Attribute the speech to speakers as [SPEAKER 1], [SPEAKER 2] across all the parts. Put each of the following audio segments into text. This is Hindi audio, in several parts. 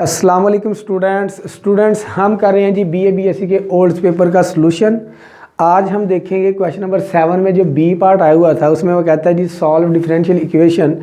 [SPEAKER 1] अस्सलाम वालेकुम स्टूडेंट्स हम कर रहे हैं जी बीए बीएससी के ओल्ड्स पेपर का सॉल्यूशन। आज हम देखेंगे क्वेश्चन नंबर 7 में जो बी पार्ट आया हुआ था उसमें वो कहता है जी solve differential equation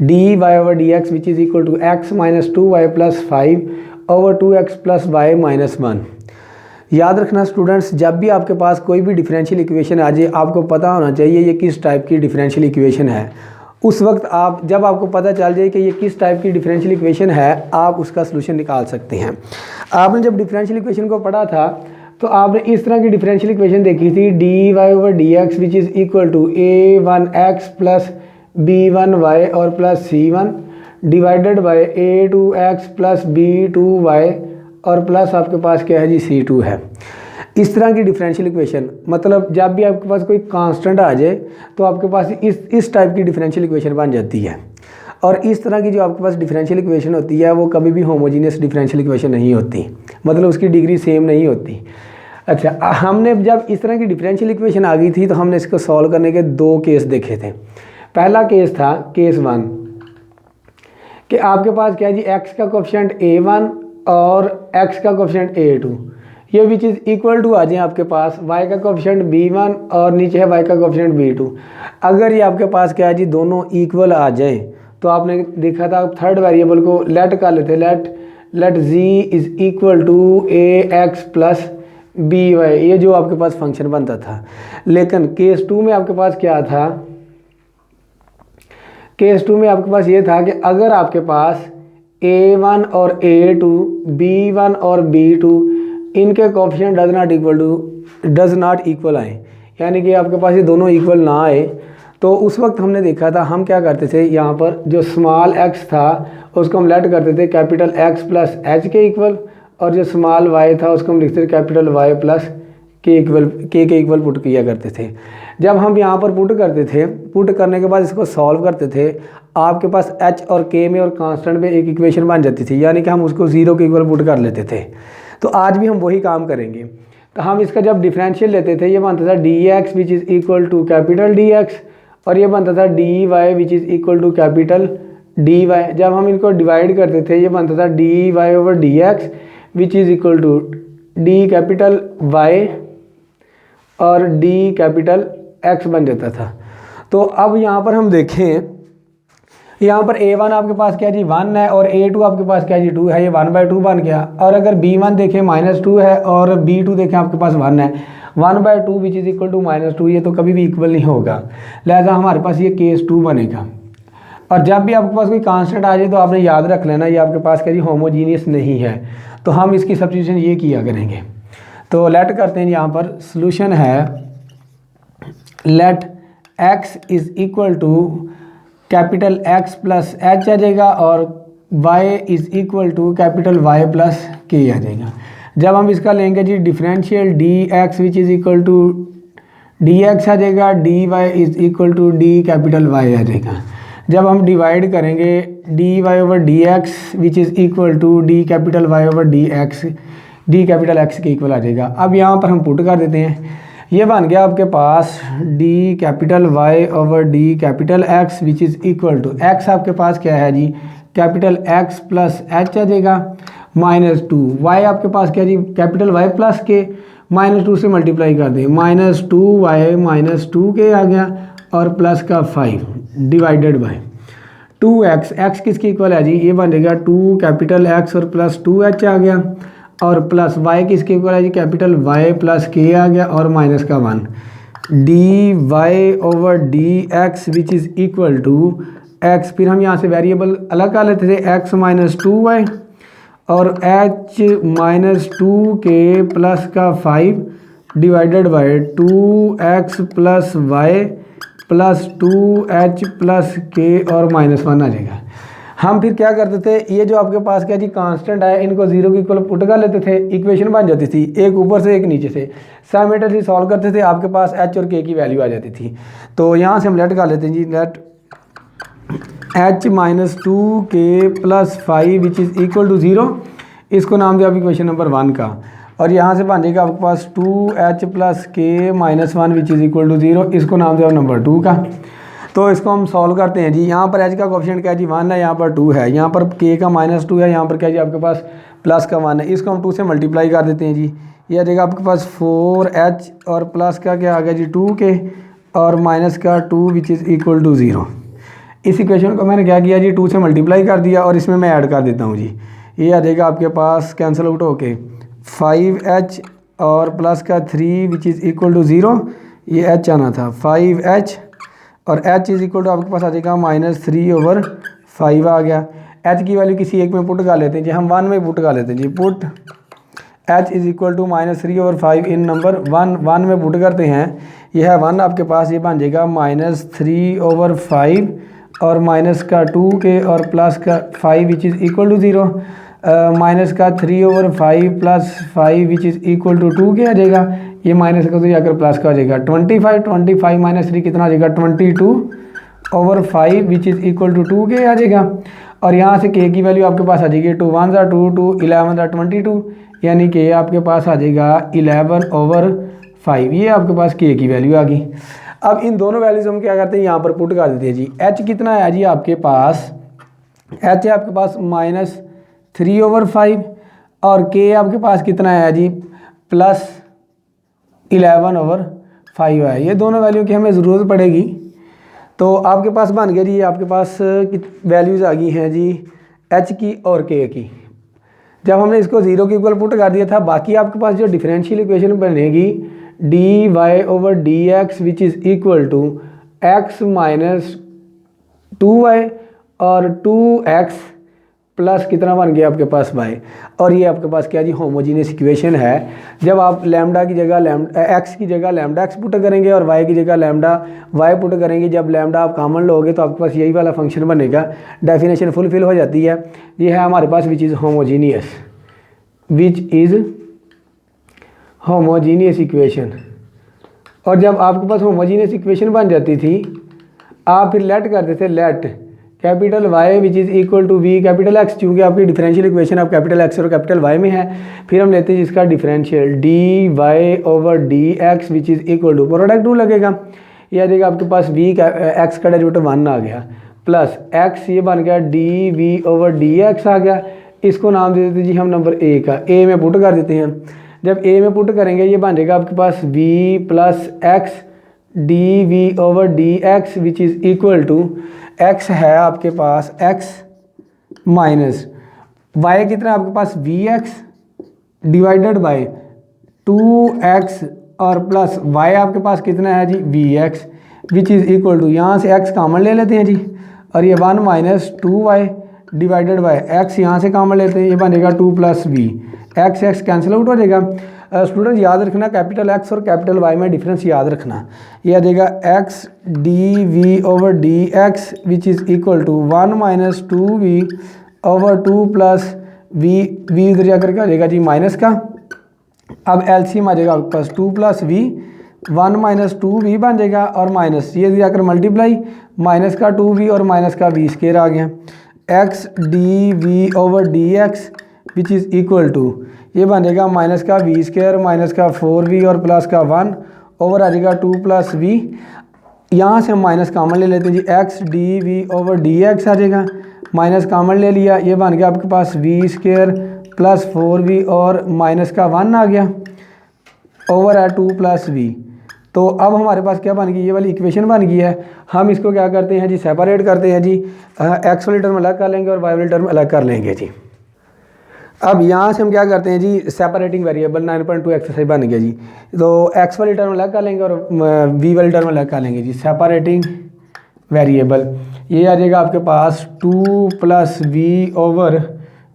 [SPEAKER 1] d Y over D x which is equal to x minus 2y plus 5 over 2x plus y minus 1। याद रखना स्टूडेंट्स, जब भी आपके पास कोई भी डिफरेंशियल इक्वेशन आ जाए आपको पता होना चाहिए ये किस टाइप की डिफरेंशियल इक्वेशन है। उस वक्त जब आपको पता चल जाए कि ये किस टाइप की डिफरेंशियल इक्वेशन है आप उसका सलूशन निकाल सकते हैं। आपने जब डिफरेंशियल इक्वेशन को पढ़ा था तो आपने इस तरह की डिफरेंशियल इक्वेशन देखी थी D Y over D x which is equal to a1x plus b1y और plus c1 divided by a2x plus b2y और प्लस आपके पास क्या है जी c2 है। इस तरह की डिफरेंशियल इक्वेशन मतलब जब भी आपके पास कोई कांस्टेंट आ जाए तो आपके पास इस टाइप की डिफरेंशियल इक्वेशन बन जाती है। और इस तरह की जो आपके पास डिफरेंशियल इक्वेशन होती है वो कभी भी होमोजीनियस डिफरेंशियल इक्वेशन नहीं होती, मतलब उसकी डिग्री सेम नहीं होती। अच्छा, हमने जब इस तरह की डिफरेंशियल इक्वेशन आ गई थी तो हमने इसको सॉल्व करने के दो केस देखे थे। पहला केस था केस 1 कि आपके पास क्या है जी x का कोएफिशिएंट a1 और x का कोएफिशिएंट a2 ये विच इज़ इक्वल टू आ जाए आपके पास y का कोएफिशिएंट b1 और नीचे है y का कोएफिशिएंट b2। अगर ये आपके पास क्या है जी दोनों इक्वल आ जाए तो आपने देखा था थर्ड वेरिएबल को लेट कर लेते, let z is equal to ax plus by, ये जो आपके पास फंक्शन बनता था। लेकिन केस 2 में आपके पास क्या था, केस 2 में आपके पास ये था कि अगर आपके पास a1 और a2 b1 और b2 इनके कोएफिशिएंट डज नॉट इक्वल आए, यानी कि आपके पास ये दोनों इक्वल ना आए, तो उस वक्त हमने देखा था हम क्या करते थे, यहाँ पर जो स्मॉल x था उसको हम लेट करते थे कैपिटल x प्लस h के इक्वल और जो स्मॉल y था उसको हम लिखते थे कैपिटल y प्लस k के इक्वल पुट किया करते थे। जब हम यहाँ पर पुट करते थे, पुट करने के बाद इसको सॉल्व करते थे आपके पास h और k में और कांस्टेंट में एक इक्वेशन बन जाती थी, यानी कि हम उसको 0 के इक्वल पुट कर लेते थे। तो आज भी हम वही काम करेंगे। तो हम इसका जब डिफरेंशियल लेते थे ये बनता था D x which is equal to capital D X और ये बनता था D Y which is equal to capital D Y. जब हम इनको डिवाइड करते थे ये बनता था D Y over D x which is equal to D capital Y और डी कैपिटल एक्स बन जाता था। तो अब यहाँ पर हम देखें, यहाँ पर a1 आपके पास क्या जी 1 है और a2 आपके पास क्या जी 2 है, ये 1/2 बन गया। और अगर b1 देखें -2 है और b2 देखें आपके पास 1 है, 1/2 विच इज़ इक्वल टू -2 ये तो कभी भी इक्वल नहीं होगा, लिहाजा हमारे पास ये केस 2 बनेगा। और जब भी आपके पास कोई कांस्टेंट आ जाए तो आपने याद रख लेना ये आपके पास क्या जी होमोजीनियस नहीं है, तो हम इसकी सब्स्टिट्यूशन ये किया करेंगे। तो लेट करते हैं यहाँ पर सोल्यूशन है let x is equal to capital x plus h आ जाएगा और y is equal to capital y plus k आ जाएगा। जब हम इसका लेंगे जी differential dx which is equal to dx आ जाएगा, dy is equal to d capital y आ जाएगा। जब हम डिवाइड करेंगे dy over dx which is equal to d capital y over dx, d capital x के इक्वल आ जाएगा। अब यहाँ पर हम पुट कर देते हैं, ये बन गया आपके पास d capital y over d capital x which is equal to x आपके पास क्या है जी कैपिटल x प्लस h आ जाएगा -2, y आपके पास क्या जी कैपिटल y प्लस k -2 से मल्टीप्लाई कर दें -2y -2k आ गया और प्लस का 5 डिवाइडेड बाय 2x, x किसके इक्वल है जी ये बन जाएगा 2 कैपिटल x और प्लस 2h आ गया और प्लस y किसके इक्वल है जी कैपिटल y प्लस k आ गया और माइनस का 1 D Y over D x which is equal to x। फिर हम यहाँ से वेरिएबल अलग कर लेते थे x -2y और h -2k प्लस का 5 divided by 2x plus y plus 2h plus k और -1 आ जाएगा। हम फिर क्या करते थे, ये जो आपके पास क्या जी कांस्टेंट है इनको 0 के इक्वल पुट कर लेते थे, इक्वेशन बन जाती थी एक ऊपर से एक नीचे से, साइमल्टेनियसली सॉल्व करते थे, आपके पास h और k की वैल्यू आ जाती थी। तो यहाँ से हम लेट कर लेते हैं जी let h -2k plus 5 which is equal to 0, इसको नाम दिया आप इक्वेशन नंबर 1 का। और यहाँ से बन जाएगा आपके पास 2h plus k -1 which is equal to 0, इसको नाम दिया नंबर 2 का। तो इसको हम सॉल्व करते हैं जी। यहाँ पर एच का कोफिशिएंट क्या है जी 1 है, यहाँ पर 2 है, यहाँ पर के का -2 है, यहाँ पर क्या जी आपके पास प्लस का 1 है। इसको हम 2 से मल्टीप्लाई कर देते हैं जी। ये आ जाएगा आपके पास 4h और प्लस का क्या आ गया जी 2k और माइनस का 2 विच इज़ इक्वल टू 0। इस इक्वेशन को मैंने क्या किया जी 2 से मल्टीप्लाई कर दिया और इसमें मैं ऐड कर देता हूँ जी। ये आ जाएगा आपके पास कैंसिल आउट होके 5h और प्लस का 3 विच इज़ इक्वल टू 0। ये h आना था 5h और h इज़ इक्वल टू आपके पास आ जाएगा -3/5 आ गया। h की वैल्यू किसी एक में पुट कर लेते हैं जी, हम 1 में पुट कर लेते हैं जी। Put h is equal to -3/5 in number 1 में पुट करते हैं। यह है 1 आपके पास, ये बन जाएगा -3/5 और माइनस का 2k और प्लस का 5 which is equal to 0। Minus का 3/5 plus 5 which is equal to 2k आ जाएगा। ये माइनस का तो जाकर प्लस का हो जाएगा 25 माइनस 3 कितना आ जाएगा 22/5 which is equal to 2k आ जाएगा। और यहाँ से k की वैल्यू आपके पास आ जाएगी 2 1 2 2 11 22, यानी कि आपके पास आ जाएगा 11/5। ये आपके पास k की वैल्यू आ गई। अब इन दोनों वैल्यूज हम क्या करते हैं यहाँ पर पुट कर देते हैं जी। h कितना है जी आपके पास, h है आपके पास -3/5 और k आपके पास कितना है जी +11/5 है। ये दोनों वैल्यू की हमें ज़रूरत पड़ेगी। तो आपके पास बन गया जी, ये आपके पास वैल्यूज़ आ गई हैं जी h की और k की। जब हमने इसको 0 के इक्वल पुट कर दिया था, बाकी आपके पास जो डिफरेंशियल इक्वेशन बनेगी dy/dx which is equal to x - 2y और 2x प्लस कितना बन गया आपके पास y। और ये आपके पास क्या जी होमोजीनियस इक्वेशन है। जब आप लैम्डा की जगह x की जगह लैम्डा x पुट करेंगे और y की जगह लैम्डा y पुट करेंगे, जब लैम्डा आप कॉमन लोगे तो आपके पास यही वाला फंक्शन बनेगा। डेफिनेशन फुलफिल हो जाती है। ये है हमारे पास विच इज़ होमोजीनियस इक्वेशन। और जब आपके पास होमोजीनियस इक्वेशन बन जाती थी, आप फिर लेट करते थे let capital Y which is equal to V capital X, चूँकि आपकी डिफरेंशियल इक्वेशन आप कैपिटल X और कैपिटल Y में है। फिर हम लेते हैं जिसका differential dy/dx which is equal to product 2 लगेगा। ये आ जाएगा आपके पास V X का डेरिवेटिव 1 आ गया प्लस X ये बन गया dV/dx आ गया। इसको नाम दे देते जी हम नंबर A का, A में पुट कर देते हैं। जब A में पुट करेंगे ये बन जाएगा आपके पास V + X dV/dx which is equal to x है आपके पास x माइनस y कितना आपके पास Vx डिवाइडेड बाय 2x और प्लस y आपके पास कितना है जी Vx which is equal to, यहाँ से x कॉमन ले लेते हैं जी और ये 1 - 2y डिवाइडेड बाय x यहाँ से कॉमन लेते हैं, ये बनेगा 2 + v। x कैंसिल आउट हो जाएगा। स्टूडेंट याद रखना कैपिटल X और कैपिटल Y में डिफरेंस याद रखना। ये आ जाएगा x dV/dx which is equal to 1 - 2v/2 plus v इधर जाकर क्या हो जाएगा जी माइनस का। अब एलसीएम आ जाएगा आपके पास 2 + v 1 - 2v बन जाएगा और माइनस ये जाकर मल्टीप्लाई माइनस का 2v और माइनस का v² आ गया। x dV/dx which is equal to ये बन जाएगा माइनस का v² माइनस का 4v और प्लस का 1 ओवर आ जाएगा 2 + v। यहाँ से हम माइनस कॉमन ले लेते हैं जी, x dV/dx आ जाएगा, माइनस कॉमन ले लिया, ये बन गया आपके पास v² प्लस 4v और माइनस का 1 आ गया ओवर है 2 + v। तो अब हमारे पास क्या बन गई, ये वाली इक्वेशन बन गई है। हम इसको क्या करते हैं जी सेपरेट करते हैं जी, x वाली टर्म अलग कर लेंगे और y वाली टर्म अलग कर लेंगे जी। अब यहाँ से हम क्या करते हैं जी सेपरेटिंग वेरिएबल 9.2 एक्सरसाइज बन गया जी। तो x वाली टर्म अलग कर लेंगे और v वाली टर्म अलग कर लेंगे जी। सेपरेटिंग वेरिएबल ये आ जाएगा आपके पास 2 + v over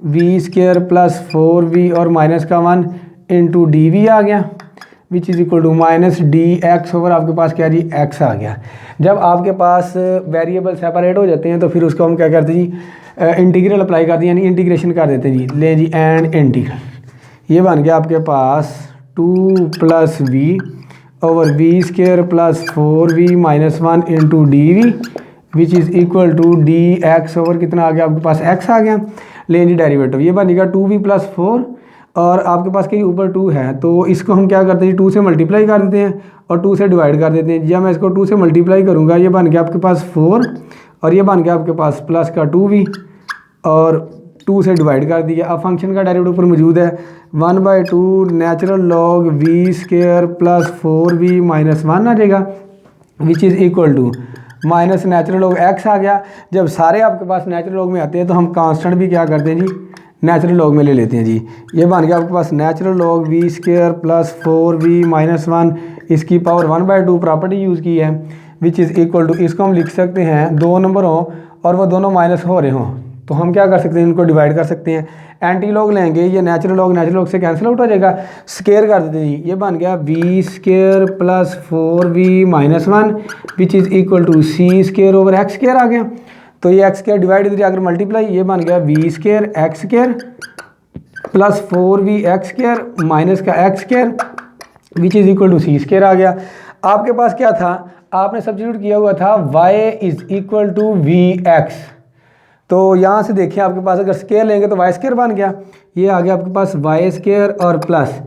[SPEAKER 1] v² plus 4v और माइनस का 1 इंटू dv आ गया which is equal to -dx over आपके पास क्या जी x आ गया। जब आपके पास वेरिएबल सेपरेट हो जाते हैं तो फिर उसको हम क्या करते हैं जी इंटीग्रल अप्लाई कर दिए, यानी इंटीग्रेशन कर देते हैं जी। ले जी एंड इंटीग्रल, ये बन गया आपके पास 2 + v over v² plus 4v minus 1 into dv which is equal to dx over कितना आ गया आपके पास x आ गया। ले जी डेरिवेटिव, ये बनेगा 2v + 4 और आपके पास कहीं ऊपर 2 है, तो इसको हम क्या करते हैं 2 से मल्टीप्लाई कर देते हैं और 2 से डिवाइड कर देते हैं। जब मैं इसको 2 से मल्टीप्लाई करूँगा ये बन गया आपके पास 4 और ये बन गया आपके पास प्लस का 2v और 2 से डिवाइड कर दिया। अब फंक्शन का डेरिवेटिव ऊपर मौजूद है 1/2 natural log v square plus 4v minus 1 आ जाएगा, which is equal to minus natural log x आ गया। जब सारे आपके पास नेचुरल लॉग में आते हैं तो हम कांस्टेंट भी क्या करते हैं जी, नेचुरल लॉग में ले लेते हैं जी। ये बन गया आपके पास natural log v square plus 4v minus 1, इसकी पावर 1/2 प्रॉपर्टी यूज़ की है, विच इज़ इक्वल टू, इसको हम लिख सकते हैं 2 नंबर हों और वो दोनों माइनस हो रहे हों तो हम क्या कर सकते हैं, इनको डिवाइड कर सकते हैं। एंटी लॉग लेंगे, ये नेचुरल लॉग से कैंसिल आउट हो जाएगा, स्क्वायर कर देते हैं जी। ये बन गया v square plus 4v minus 1 which is equal to c square over x square आ गया। तो ये x स्क्वायर डिवाइड इधर जाकर मल्टीप्लाई, ये बन गया v square x square plus 4v x square minus का x square which is equal to c square आ गया। आपके पास क्या था, आपने सब्स्टिट्यूट किया हुआ था y is equal to vx, तो यहाँ से देखिए आपके पास अगर स्क्वायर लेंगे तो वाई स्क्वायर बन गया, ये आ गया आपके पास वाई स्क्वायर और प्लस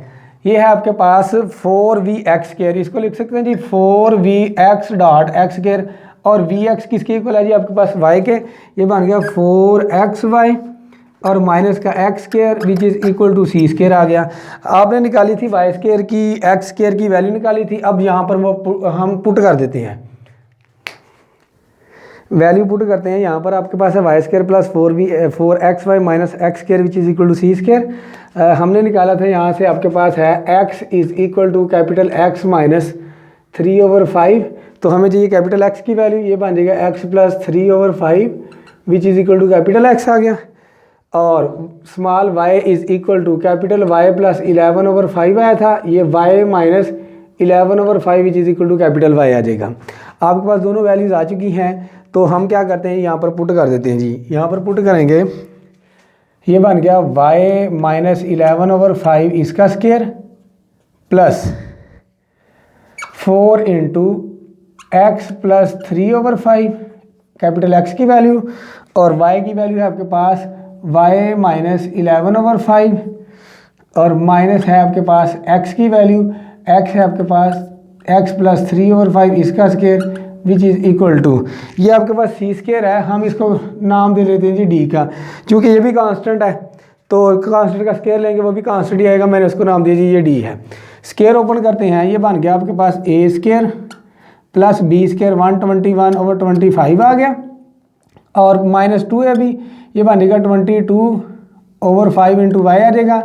[SPEAKER 1] ये है आपके पास 4vx स्क्वायर, इसको लिख सकते हैं जी 4vx डॉट एक्स स्क्वायर और vx किसके इक्वल है जी आपके पास y के, ये बन गया 4xy और माइनस का x square which is equal to c square आ गया। आपने निकाली थी y स्क्वायर की, x स्क्वायर की वैल्यू निकाली थी, अब यहाँ पर वो हम पुट कर देते हैं, वैल्यू पुट करते हैं। यहाँ पर आपके पास है Y square plus 4xy minus X square which is equal to C square. हमने निकाला था यहाँ से आपके पास है x is equal to capital X minus 3/5, तो हमें चाहिए कैपिटल X की वैल्यू, ये बन जाएगा x plus 3/5 which is equal to capital X आ गया, और small y is equal to capital Y plus 11/5 आया था, ये y minus 11/5 which is equal to capital Y आ जाएगा। आपके पास दोनों वैल्यूज़ आ चुकी हैं, तो हम क्या करते हैं यहाँ पर पुट कर देते हैं जी। यहाँ पर पुट करेंगे, ये बन गया y माइनस 11/5 इसका square plus 4 into x plus 3/5 capital X की वैल्यू, और y की वैल्यू है आपके पास y माइनस 11/5 और माइनस है आपके पास x की वैल्यू, x है आपके पास x प्लस 3/5 इसका square which is equal to, ये आपके पास c स्क्वायर है, हम इसको नाम दे देते हैं जी d का, क्योंकि ये भी कांस्टेंट है तो कांस्टेंट का स्क्वायर लेंगे वो भी कांस्टेंट ही आएगा, मैंने इसको नाम दिया जी ये d है। स्क्वायर ओपन करते हैं, ये बन गया आपके पास a square plus b square 121/25 आ गया, और माइनस 2 है अभी, ये बन जाएगा 22/5 इंटू वाई आ जाएगा,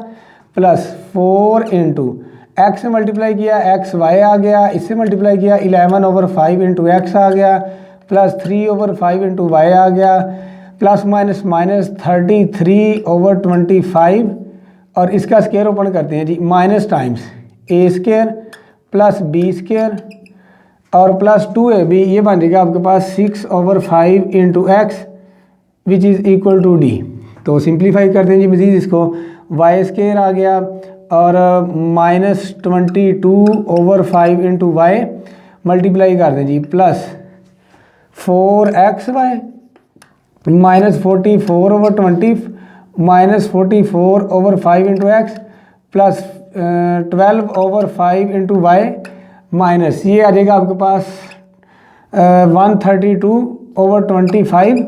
[SPEAKER 1] प्लस 4 इंटू एक्स से मल्टीप्लाई किया एक्स वाई आ गया, इससे मल्टीप्लाई किया 11/5 इंटू एक्स आ गया, प्लस 3/5 इंटू वाई आ गया, प्लस माइनस माइनस 33/25, और इसका स्क्वायर ओपन करते हैं जी, minus times a square plus b square और प्लस 2ab, ये बन जाएगा आपके पास 6/5 into x which is equal to d. तो सिंप्लीफाई करते हैं जी मज़ीद, इसको वाई स्क्वायर आ गया और माइनस 22/5 इंटू वाई मल्टीप्लाई कर दें जी, plus 4xy minus 44/20 minus 44/5 into x plus 12/5 into y minus, ये आ जाएगा आपके पास 132/25,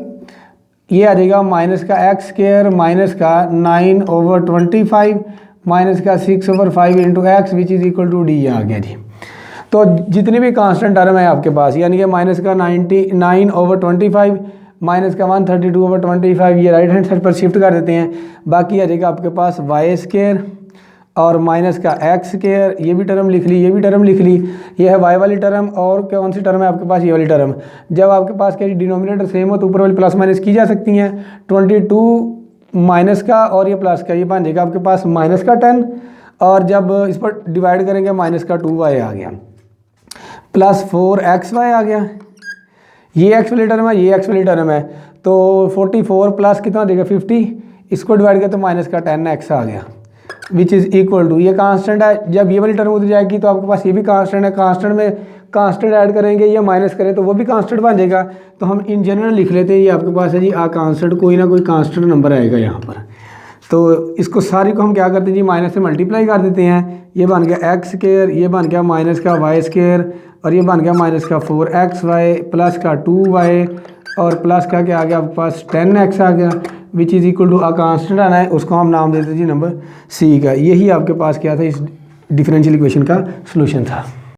[SPEAKER 1] ये आ जाएगा माइनस का एक्स स्क्वायर माइनस का 9/25 माइनस का 6/5 into x which is equal to d आ गया जी। तो जितनी भी कांस्टेंट टर्म है आपके पास, यानी कि माइनस का 99/25 माइनस का 132/25, ये राइट हैंड साइड पर शिफ्ट कर देते हैं, बाकी आ जाएगा आपके पास वाई स्क्वायर और माइनस का एक्स स्क्वायर, ये भी टर्म लिख ली, ये भी टर्म लिख ली, ये है वाई वाली टर्म, और कौन सी टर्म है आपके पास, ये वाली टर्म। जब आपके पास क्या डिनोमिनेटर सेम हो तो ऊपर वाली प्लस माइनस की जा सकती हैं, 22 माइनस का और ये प्लस का, ये बन जाएगा आपके पास माइनस का 10, और जब इस पर डिवाइड करेंगे माइनस का 2y आ गया, प्लस 4xy आ गया, ये x वाली टर्म है, ये x वाली टर्म है, तो 44 प्लस कितना देगा 50, इसको डिवाइड किया तो माइनस का 10x आ गया विच इज़ इक्वल टू, ये कांस्टेंट है, जब ये वाली टर्म उधर जाएगी तो आपके पास ये भी कांस्टेंट है, कांस्टेंट में कांस्टेंट ऐड करेंगे या माइनस करें तो वो भी कांस्टेंट बन जाएगा, तो हम इन जनरल लिख लेते हैं, ये आपके पास है जी आ कांस्टेंट, कोई ना कोई कांस्टेंट नंबर आएगा यहाँ पर। तो इसको सारी को हम क्या करते हैं जी, माइनस से मल्टीप्लाई कर देते हैं। ये बन गया एक्स स्क्वायर, ये बन गया माइनस का वाई स्क्वायर, और ये बन गया माइनस का 4xy प्लस का 2y और प्लस का क्या आ गया आपके पास 10x आ गया, which is equal to constant आना है, उसको हम नाम देते हैं जी नंबर सी का। यही आपके पास क्या था, इस डिफरेंशियल इक्वेशन का सलूशन था।